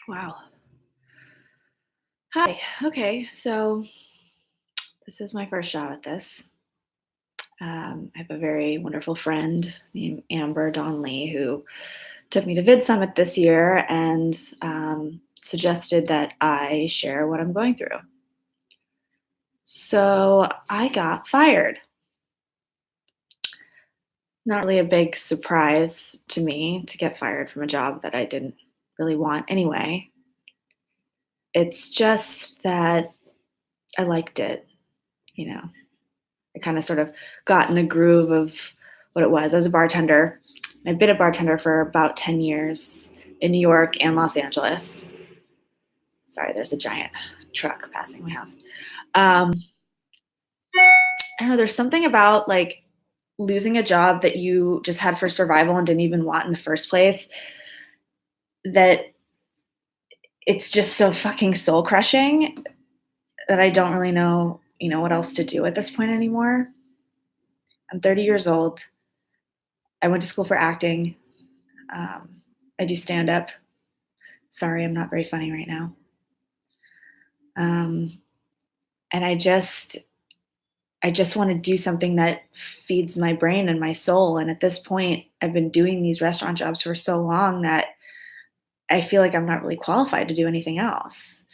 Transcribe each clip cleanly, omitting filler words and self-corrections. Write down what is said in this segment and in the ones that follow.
Wow. Hi. Okay, so this is my first shot at this. I have a very wonderful friend named Amber Donnelly who took me to Vid Summit this year and suggested that I share what I'm going through. So I got fired. Not really a big surprise to me to get fired from a job that I didn't really want anyway. It's just that I liked it, you know. I kind of sort of got in the groove of what it was. I was a bartender. I've been a bartender for about 10 years in New York and Los Angeles. Sorry, there's a giant truck passing my house. Um, I don't know, there's something about like losing a job that you just had for survival and didn't even want in the first place that it's just so fucking soul crushing that I don't really know, what else to do at this point anymore. I'm 30 years old. I went to school for acting. Um, I do stand up. Sorry, I'm not very funny right now. Um, and I just want to do something that feeds my brain and my soul. And at this point, I've been doing these restaurant jobs for so long that I feel like I'm not really qualified to do anything else.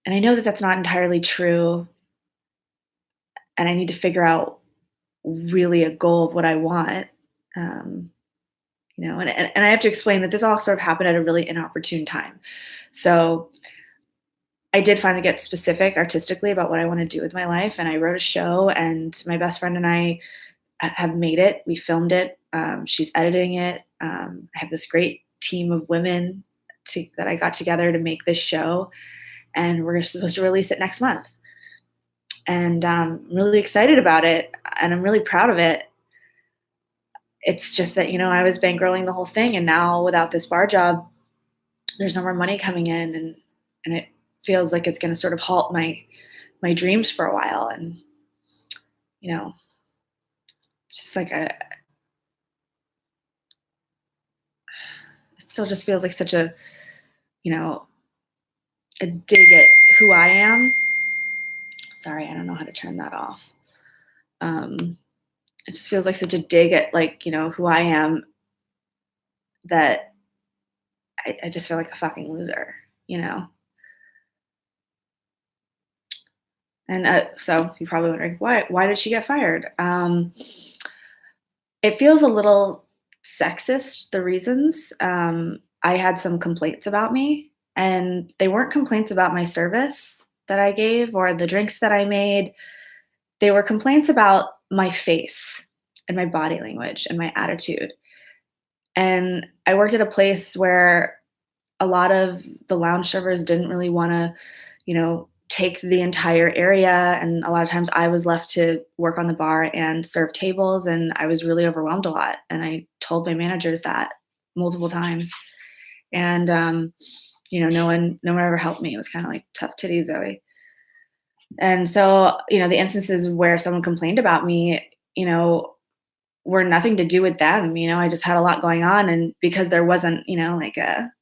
And I know that that's not entirely true. And I need to figure out really a goal of what I want. Um, and I have to explain that this all sort of happened at a really inopportune time. So I did finally get specific artistically about what I want to do with my life. And I wrote a show, and my best friend and I have made it. We filmed it. She's editing it. I have this great team of women that I got together to make this show, and we're supposed to release it next month. And I'm really excited about it, and I'm really proud of it. It's just that I was bankrolling the whole thing, and now without this bar job, there's no more money coming in, and it feels like it's going to sort of halt my dreams for a while. And it's just like it still just feels like such you know a dig at who I am. Sorry, I don't know how to turn that off. um it just feels like such a dig at, like, who I am, that I just feel like a fucking loser, you know and so you're probably wondering, why did she get fired? It feels a little sexist, the reasons. I had some complaints about me, and they weren't complaints about my service that I gave or the drinks that I made. They were complaints about my face and my body language and my attitude. And I worked at a place where a lot of the lounge servers didn't really want to, take the entire area. And a lot of times I was left to work on the bar and serve tables. And I was really overwhelmed a lot. And I told my managers that multiple times. And, no one ever helped me. It was kind of like tough titty, Zoe. And so, the instances where someone complained about me, were nothing to do with them. I just had a lot going on. And because there wasn't, like a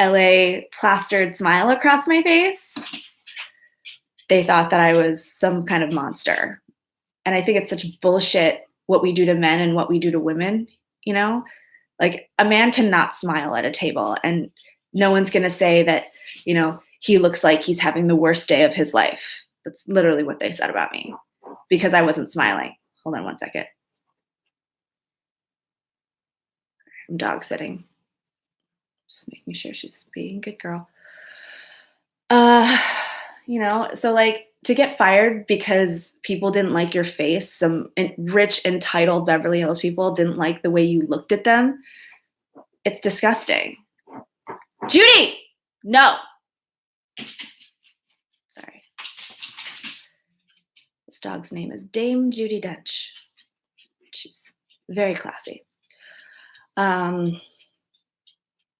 LA plastered smile across my face, they thought that I was some kind of monster. And I think it's such bullshit what we do to men and what we do to women, you know? Like, a man cannot smile at a table, and no one's going to say that, he looks like he's having the worst day of his life. That's literally what they said about me, because I wasn't smiling. Hold on one second. I'm dog sitting. Just making sure she's being a good girl. Uh, so like, to get fired because people didn't like your face, some rich, entitled Beverly Hills people didn't like the way you looked at them. It's disgusting. Judy! No. Sorry. This dog's name is Dame Judi Dench. She's very classy.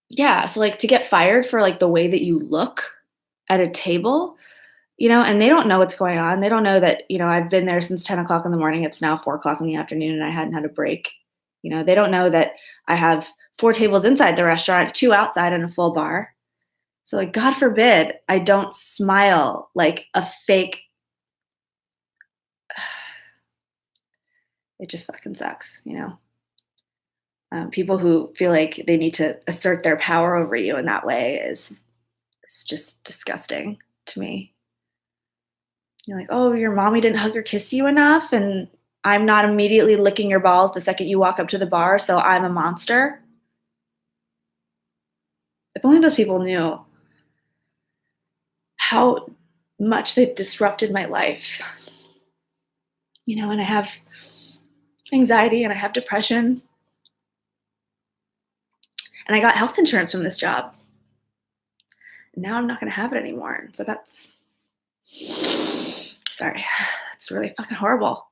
Yeah, so like, to get fired for like the way that you look at a table, and they don't know what's going on. They don't know that, I've been there since 10 o'clock in the morning. It's now 4 o'clock in the afternoon and I hadn't had a break. They don't know that I have 4 tables inside the restaurant, 2 outside, and a full bar. So, like, God forbid I don't smile like a fake. It just fucking sucks, you know? People who feel like they need to assert their power over you in that way is just disgusting to me. You're like, "Oh, your mommy didn't hug or kiss you enough, and I'm not immediately licking your balls the second you walk up to the bar, so I'm a monster." If only those people knew how much they've disrupted my life. You know, and I have anxiety and I have depression, and I got health insurance from this job. Now I'm not gonna have it anymore. So that's sorry, that's really fucking horrible.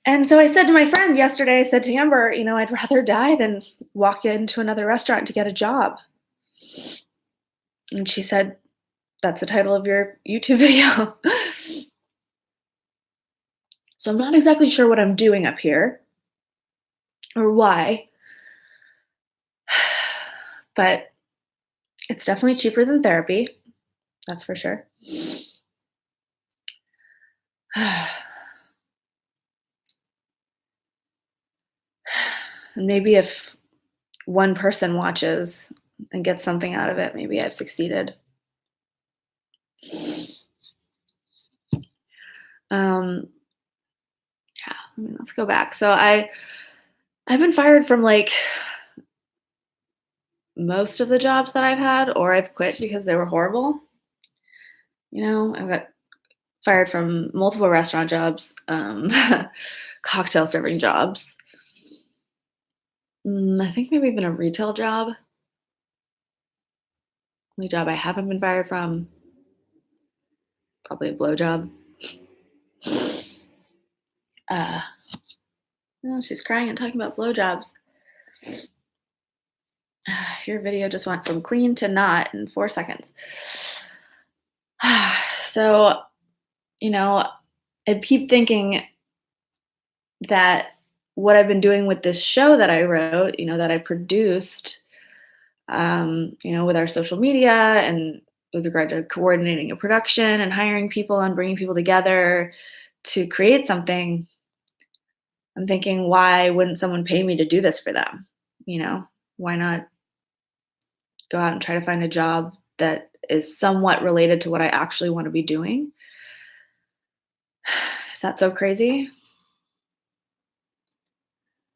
And so I said to my friend yesterday, I said to Amber, you know, I'd rather die than walk into another restaurant to get a job. And she said, that's the title of your YouTube video. So I'm not exactly sure what I'm doing up here or why, but it's definitely cheaper than therapy. That's for sure. And maybe if one person watches and gets something out of it, maybe I've succeeded. Um, yeah, I mean, let's go back. So I've been fired from like most of the jobs that I've had, or I've quit because they were horrible. You know, I've got fired from multiple restaurant jobs, cocktail serving jobs. I think maybe even a retail job. Only job I haven't been fired from, probably a blow job. Uh, no, she's crying and talking about blowjobs. Your video just went from clean to not in 4 seconds. So, you know, I keep thinking that what I've been doing with this show that I wrote, you know, that I produced, you know, with our social media and with regard to coordinating a production and hiring people and bringing people together to create something, I'm thinking, why wouldn't someone pay me to do this for them? You know, why not go out and try to find a job that is somewhat related to what I actually want to be doing? Is that so crazy?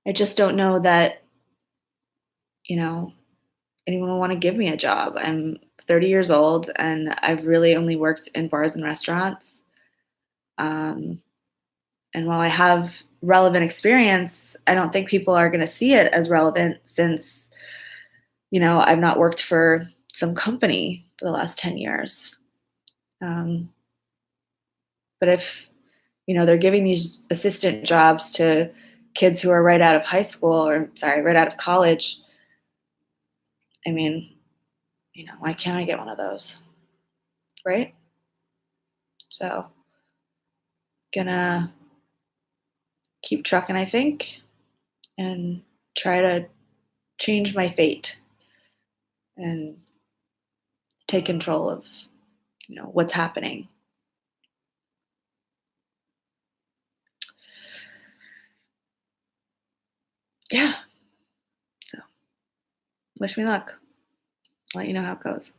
I just don't know that, you know, anyone will want to give me a job. I'm 30 years old and I've really only worked in bars and restaurants. Um, and while I have relevant experience, I don't think people are going to see it as relevant since, you know, I've not worked for some company for the last 10 years. Um, but if, you know, they're giving these assistant jobs to kids who are right out of high school or, sorry, right out of college, I mean, you know, why can't I get one of those? Right? So, gonna keep trucking, I think, and try to change my fate and take control of, you know, what's happening. Yeah. So, wish me luck. Let you know how it goes.